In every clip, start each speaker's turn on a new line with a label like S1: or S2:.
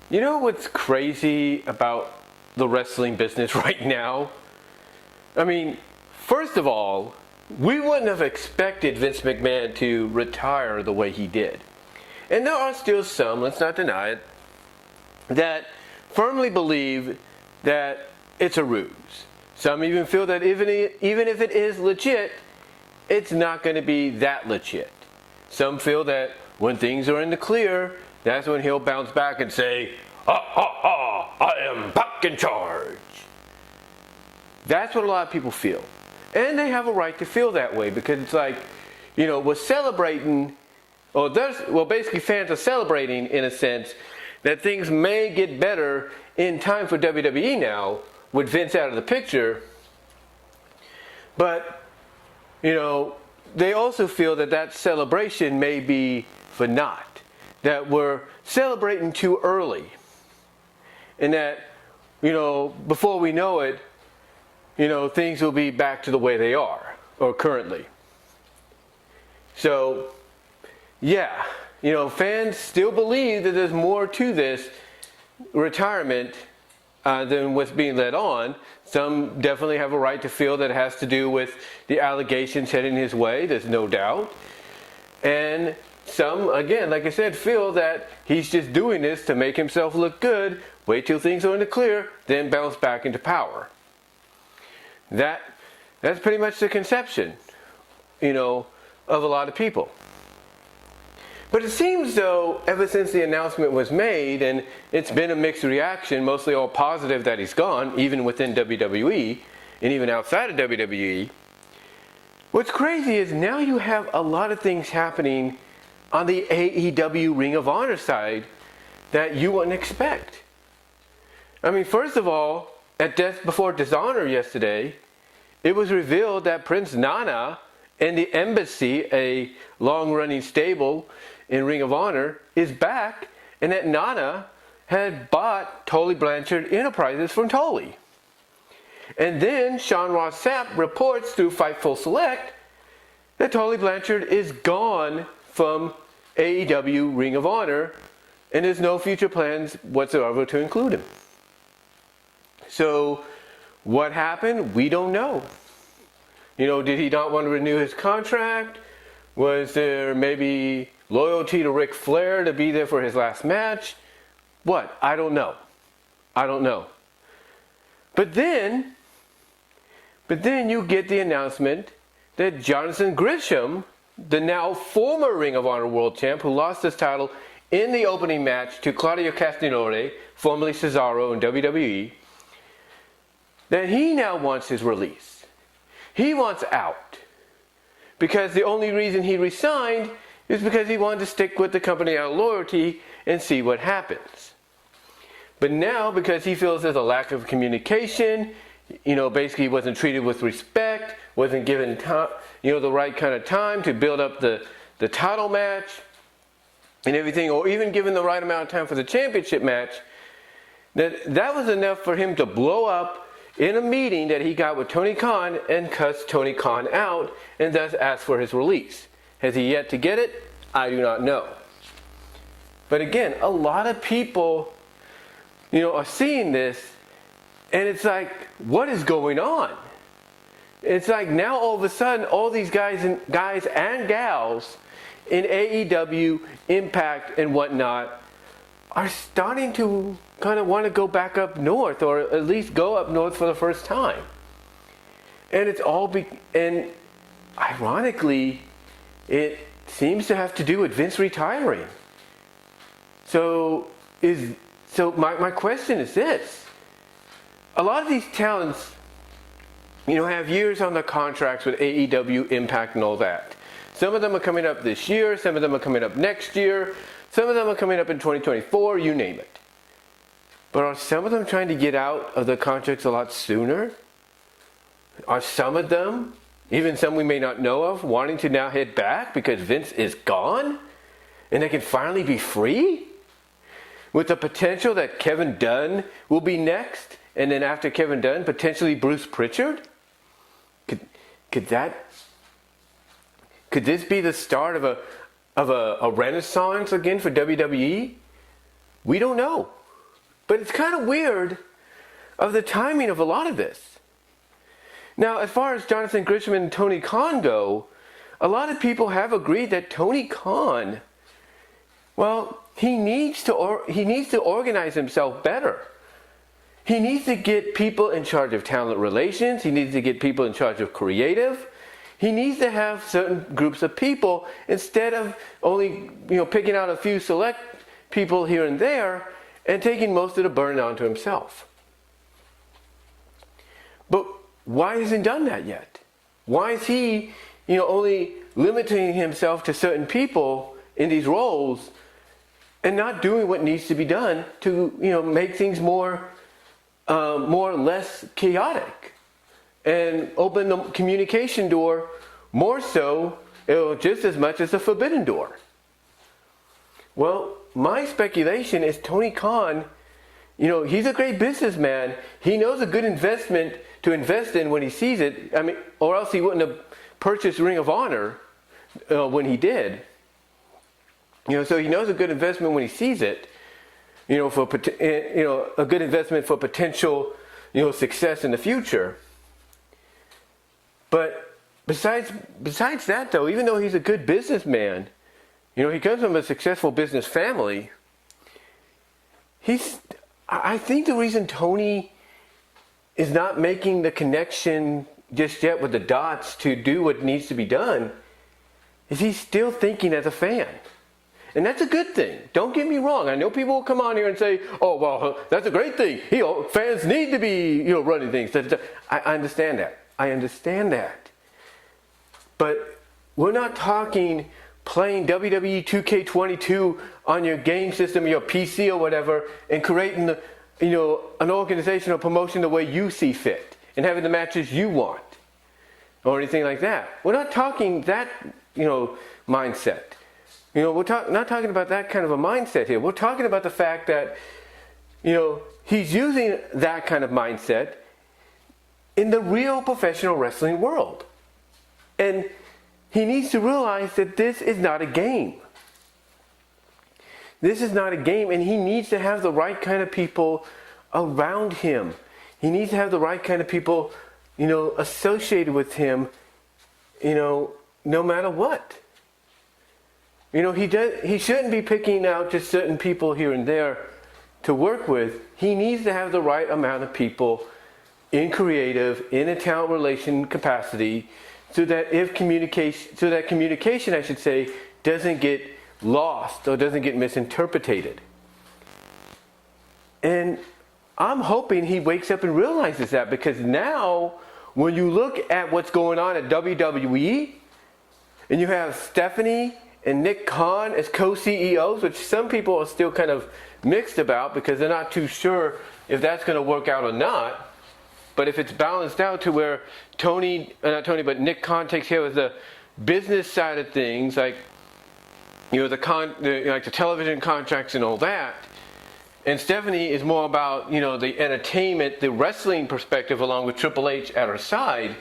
S1: You know what's crazy about the wrestling business right now? I mean, first of all, we wouldn't have expected Vince McMahon to retire the way he did. And there are still some, let's not deny it, that firmly believe that it's a ruse. Some even feel that even if it is legit, it's not going to be that legit. Some feel that when things are in the clear, that's when he'll bounce back and say, "Ha ha ha, I am back in charge." That's what a lot of people feel. And they have a right to feel that way because it's like, we're celebrating, basically fans are celebrating in a sense that things may get better in time for WWE now with Vince out of the picture. But, they also feel that celebration may be for naught, that we're celebrating too early. And that, before we know it, things will be back to the way they are, or currently. So, yeah, fans still believe that there's more to this retirement than what's being led on. Some definitely have a right to feel that it has to do with the allegations heading his way, there's no doubt. And some, again, like I said, feel that he's just doing this to make himself look good, wait till things are in the clear, then bounce back into power. That's pretty much the conception, of a lot of people. But it seems though, ever since the announcement was made, and it's been a mixed reaction, mostly all positive that he's gone, even within WWE, and even outside of WWE, what's crazy is now you have a lot of things happening on the AEW Ring of Honor side that you wouldn't expect. I mean, first of all, at Death Before Dishonor yesterday, it was revealed that Prince Nana and the Embassy, a long-running stable in Ring of Honor, is back, and that Nana had bought Tully Blanchard Enterprises from Tully. And then Sean Ross Sapp reports through Fightful Select that Tully Blanchard is gone from AEW Ring of Honor, and there's no future plans whatsoever to include him. So, what happened? We don't know. Did he not want to renew his contract? Was there maybe loyalty to Ric Flair to be there for his last match? What? I don't know. But then you get the announcement that Jonathan Gresham, the now former Ring of Honor World Champ, who lost his title in the opening match to Claudio Castagnoli, formerly Cesaro in WWE, that he now wants his release. He wants out. Because the only reason he resigned is because he wanted to stick with the company out of loyalty and see what happens. But now, because he feels there's a lack of communication, basically he wasn't treated with respect, wasn't given the right kind of time to build up the title match and everything, or even given the right amount of time for the championship match, that was enough for him to blow up in a meeting that he got with Tony Khan and cuss Tony Khan out and thus asked for his release. Has he yet to get it? I do not know. But again, a lot of people, are seeing this and it's like, what is going on? It's like now all of a sudden, all these guys and gals in AEW, Impact, and whatnot are starting to kind of want to go back up north, or at least go up north for the first time. And it's all and ironically, it seems to have to do with Vince retiring. So my question is this: a lot of these talents, have years on their contracts with AEW, Impact, and all that. Some of them are coming up this year. Some of them are coming up next year. Some of them are coming up in 2024. You name it. But are some of them trying to get out of the contracts a lot sooner? Are some of them, even some we may not know of, wanting to now head back because Vince is gone and they can finally be free? With the potential that Kevin Dunn will be next, and then after Kevin Dunn, potentially Bruce Pritchard? Could this be the start of a renaissance again for WWE? We don't know. But it's kind of weird of the timing of a lot of this. Now, as far as Jonathan Gresham and Tony Khan go, a lot of people have agreed that Tony Khan, well, he needs to organize himself better. He needs to get people in charge of talent relations. He needs to get people in charge of creative. He needs to have certain groups of people instead of only, picking out a few select people here and there and taking most of the burden onto himself. But why hasn't he done that yet? Why is he, only limiting himself to certain people in these roles and not doing what needs to be done to, make things more or less chaotic and open the communication door more so, just as much as the forbidden door? Well, my speculation is Tony Khan, he's a great businessman. He knows a good investment to invest in when he sees it. I mean, or else he wouldn't have purchased Ring of Honor when he did. So he knows a good investment when he sees it. For a good investment for potential, success in the future. But besides that, though, even though he's a good businessman, he comes from a successful business family. I think the reason Tony is not making the connection just yet with the dots to do what needs to be done is he's still thinking as a fan. And that's a good thing. Don't get me wrong. I know people will come on here and say, oh, well, that's a great thing. Fans need to be, running things. I understand that. I understand that. But we're not talking playing WWE 2K22 on your game system, your PC or whatever, and creating, an organization or promotion the way you see fit and having the matches you want or anything like that. We're not talking that, mindset. We're not talking about that kind of a mindset here. We're talking about the fact that, he's using that kind of mindset in the real professional wrestling world. And he needs to realize that this is not a game. This is not a game, and he needs to have the right kind of people around him. He needs to have the right kind of people, associated with him, no matter what. He shouldn't be picking out just certain people here and there to work with. He needs to have the right amount of people in creative, in a talent relation capacity, so that communication, I should say, doesn't get lost or doesn't get misinterpreted. And I'm hoping he wakes up and realizes that, because now when you look at what's going on at WWE, and you have Stephanie and Nick Khan as co-CEOs, which some people are still kind of mixed about because they're not too sure if that's going to work out or not. But if it's balanced out to where Nick Khan takes care of the business side of things, like the television contracts and all that, and Stephanie is more about the entertainment, the wrestling perspective, along with Triple H at her side.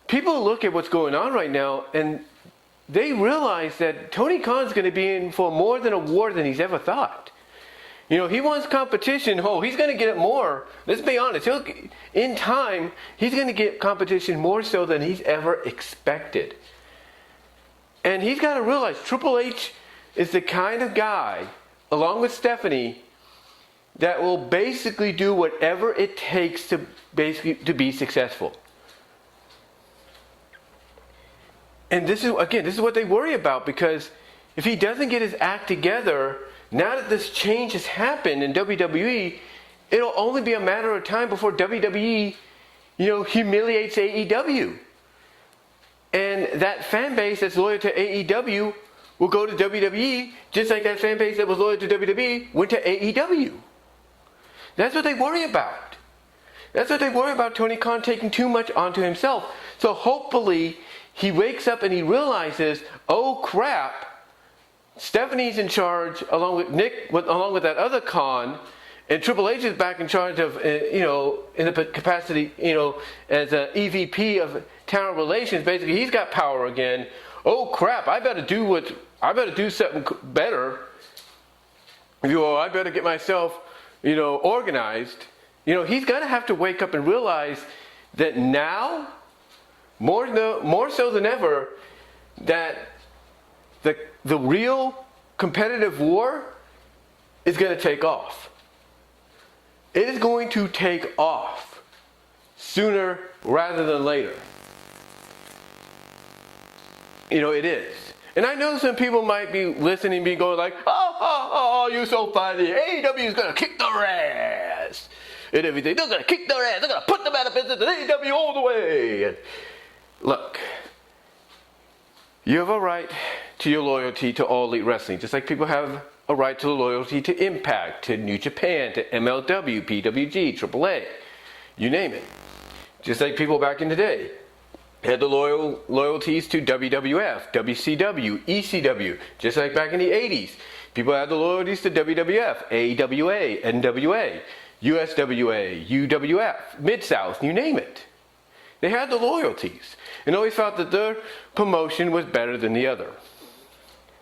S1: People look at what's going on right now and they realize that Tony Khan's going to be in for more than a war than he's ever thought. He wants competition. Oh, he's going to get it more. Let's be honest. In time, he's going to get competition more so than he's ever expected. And he's got to realize Triple H is the kind of guy, along with Stephanie, that will basically do whatever it takes to be successful. And this is what they worry about, because if he doesn't get his act together, now that this change has happened in WWE, it'll only be a matter of time before WWE, humiliates AEW. And that fan base that's loyal to AEW will go to WWE, just like that fan base that was loyal to WWE went to AEW. That's what they worry about. That's what they worry about, Tony Khan taking too much onto himself. So hopefully he wakes up and he realizes, oh crap, Stephanie's in charge along with Nick, along with that other Khan, and Triple H is back in charge of, in the capacity, as an EVP of talent relations. Basically, he's got power again. Oh crap! I better do something better. oh, I better get myself, organized. He's going to have to wake up and realize that now, more so than ever, that the real competitive war is going to take off. It is going to take off sooner rather than later. It is. And I know some people might be listening, be going like, oh, you're so funny. AEW is going to kick their ass. And everything. They're going to kick their ass. They're going to put them out of business at AEW all the way. And look, you have a right to your loyalty to All Elite Wrestling, just like people have a right to the loyalty to Impact, to New Japan, to MLW, PWG, AAA, you name it. Just like people back in the day had the loyalties to WWF, WCW, ECW, just like back in the 80s. People had the loyalties to WWF, AWA, NWA, USWA, UWF, Mid-South, you name it. They had the loyalties and always felt that their promotion was better than the other,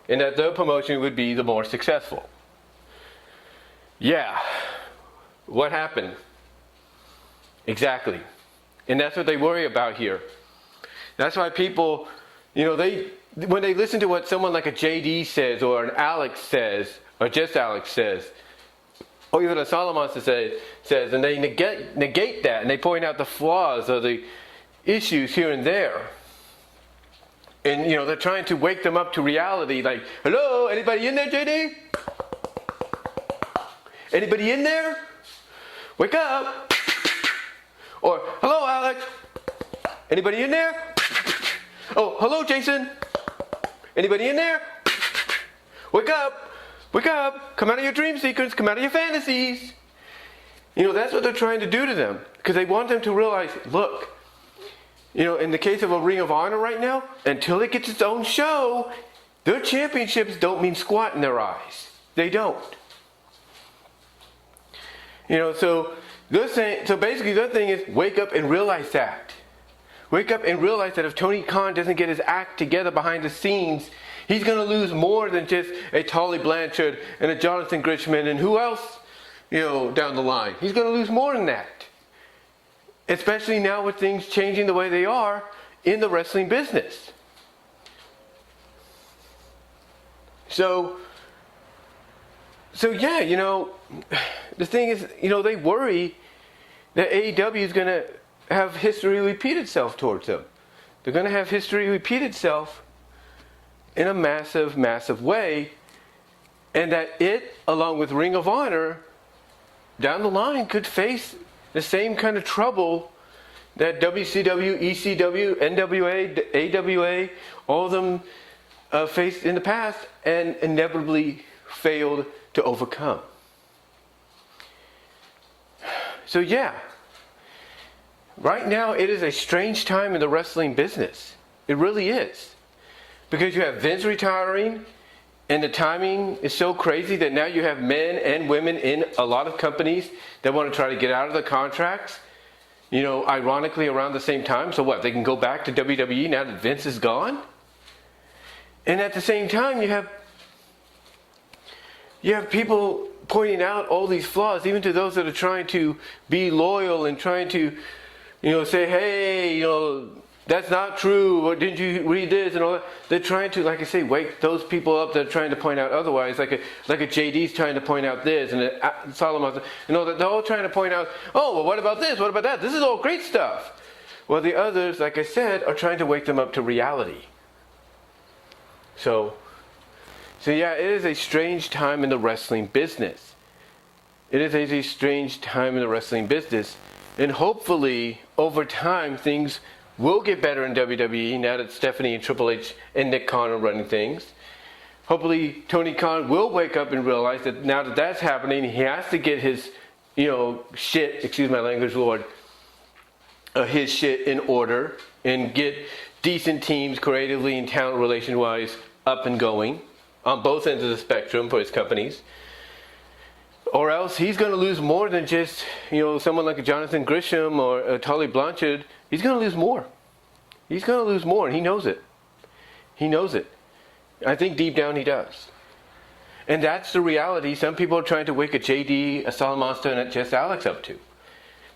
S1: and that their promotion would be the more successful. Yeah, what happened? Exactly. And that's what they worry about here. That's why people, when they listen to what someone like a JD says, or an Alex says, or just Alex says, or even a Solomon says, and they negate that, and they point out the flaws or the issues here and there. And, they're trying to wake them up to reality, like, hello, anybody in there, JD? Anybody in there? Wake up. Or, hello, Alex. Anybody in there? Oh, hello, Jason. Anybody in there? Wake up. Wake up. Come out of your dream sequence. Come out of your fantasies. That's what they're trying to do to them. Because they want them to realize, look, in the case of a Ring of Honor right now, until it gets its own show, their championships don't mean squat in their eyes. They don't. So they're saying, so basically their thing is wake up and realize that. Wake up and realize that if Tony Khan doesn't get his act together behind the scenes, he's going to lose more than just a Tully Blanchard and a Jonathan Grisham and who else, down the line. He's going to lose more than that. Especially now with things changing the way they are in the wrestling business. So yeah, the thing is, they worry that AEW is going to have history repeat itself towards them. They're going to have history repeat itself in a massive, massive way. And that it, along with Ring of Honor, down the line could face the same kind of trouble that WCW, ECW, NWA, AWA, all of them faced in the past and inevitably failed to overcome. So yeah, right now it is a strange time in the wrestling business. It really is. Because you have Vince retiring, and the timing is so crazy that now you have men and women in a lot of companies that want to try to get out of the contracts, ironically around the same time. So what, they can go back to WWE now that Vince is gone? And at the same time, you have people pointing out all these flaws, even to those that are trying to be loyal and trying to, say, hey, that's not true, or didn't you read this and all that. They're trying to, like I say, wake those people up that are trying to point out otherwise, like a JD's trying to point out this, and Solomon's, they're all trying to point out, oh, well, what about this, what about that? This is all great stuff. Well, the others, like I said, are trying to wake them up to reality. So yeah, it is a strange time in the wrestling business. It is a strange time in the wrestling business, and hopefully, over time, things will get better in WWE now that Stephanie and Triple H and Nick Khan are running things. Hopefully Tony Khan will wake up and realize that now that that's happening, he has to get his, shit, excuse my language, Lord, his shit in order and get decent teams creatively and talent relation-wise up and going on both ends of the spectrum for his companies. Or else he's going to lose more than just, someone like a Jonathan Grisham or a Tully Blanchard. He's going to lose more. He's going to lose more, and he knows it. He knows it. I think deep down he does. And that's the reality some people are trying to wake a JD, a Solid Monster, and a Just Alex up to.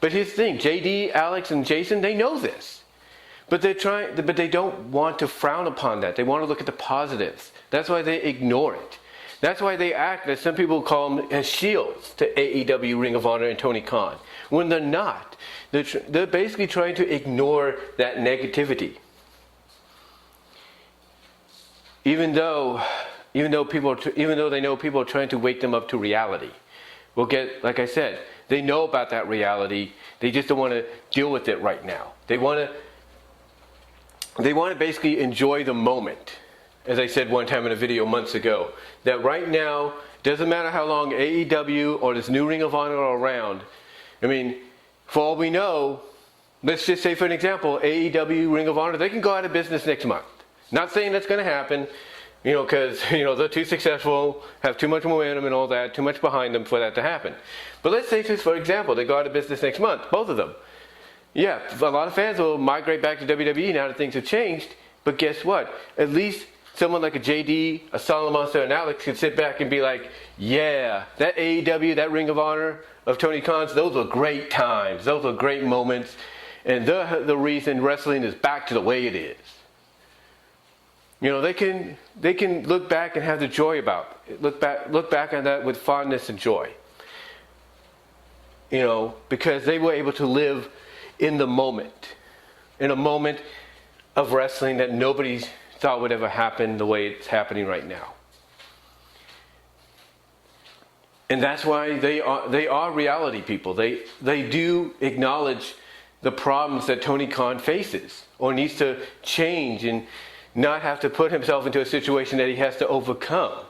S1: But here's the thing, JD, Alex, and Jason, they know this. But they don't want to frown upon that. They want to look at the positives. That's why they ignore it. That's why they act as some people call them as shields to AEW, Ring of Honor, and Tony Khan. When they're not. They're basically trying to ignore that negativity. Even though they know people are trying to wake them up to reality. Like I said, they know about that reality. They just don't want to deal with it right now. They want to basically enjoy the moment. As I said one time in a video months ago, that right now, doesn't matter how long AEW or this new Ring of Honor are around. I mean, for all we know, let's just say for an example, AEW, Ring of Honor, they can go out of business next month. Not saying that's going to happen, because, they're too successful, have too much momentum and all that, too much behind them for that to happen. But let's say, just for example, they go out of business next month, both of them. Yeah, a lot of fans will migrate back to WWE now that things have changed, but guess what? At least someone like a JD, a Solid Monster, and Alex can sit back and be like, yeah, that AEW, that Ring of Honor of Tony Khan's, those were great times. Those were great moments. And they're the reason wrestling is back to the way it is. They can look back and have the joy about it. Look back on that with fondness and joy. Because they were able to live in the moment. In a moment of wrestling that nobody thought would ever happen the way it's happening right now. And that's why they are reality people. They do acknowledge the problems that Tony Khan faces or needs to change and not have to put himself into a situation that he has to overcome.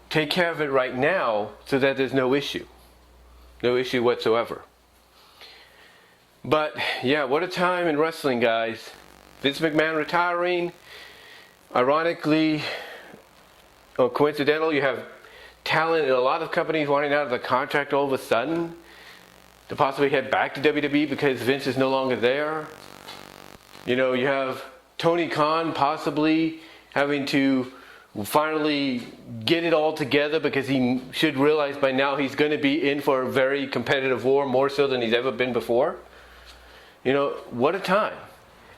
S1: Take care of it right now so that there's no issue. No issue whatsoever. But yeah, what a time in wrestling, guys. Vince McMahon retiring. Ironically, or coincidental, you have talent in a lot of companies wanting out of the contract all of a sudden to possibly head back to WWE because Vince is no longer there. You have Tony Khan possibly having to finally get it all together because he should realize by now he's going to be in for a very competitive war, more so than he's ever been before. What a time.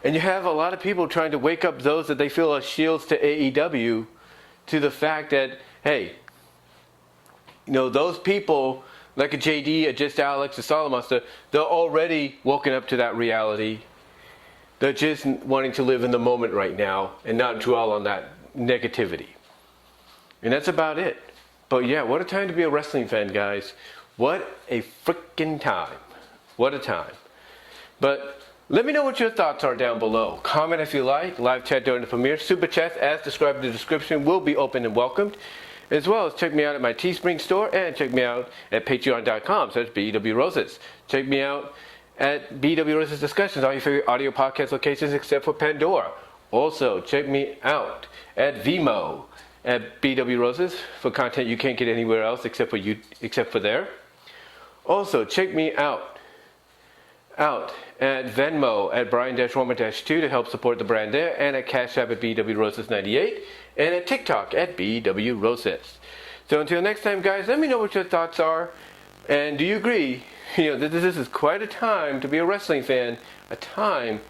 S1: And you have a lot of people trying to wake up those that they feel are shields to AEW to the fact that, hey, those people like a JD, a Just Alex, a Solid Monster, they're already woken up to that reality. They're just wanting to live in the moment right now and not dwell on that negativity. And that's about it. But yeah, what a time to be a wrestling fan, guys. What a freaking time. What a time. But let me know what your thoughts are down below. Comment if you like. Live chat during the premiere. Superchats, as described in the description, will be open and welcomed. As well as check me out at my Teespring store and check me out at patreon.com. So that's BW Roses. Check me out at BW Roses Discussions, all your favorite audio podcast locations except for Pandora. Also, check me out at VENMO at BW Roses for content you can't get anywhere else except for there. Also, check me out at Venmo at Brian-Roman-2 to help support the brand there, and at Cash App at BW Roses 98, and at TikTok at BW Roses. So until next time, guys, let me know what your thoughts are, and do you agree that this is quite a time to be a wrestling fan, a time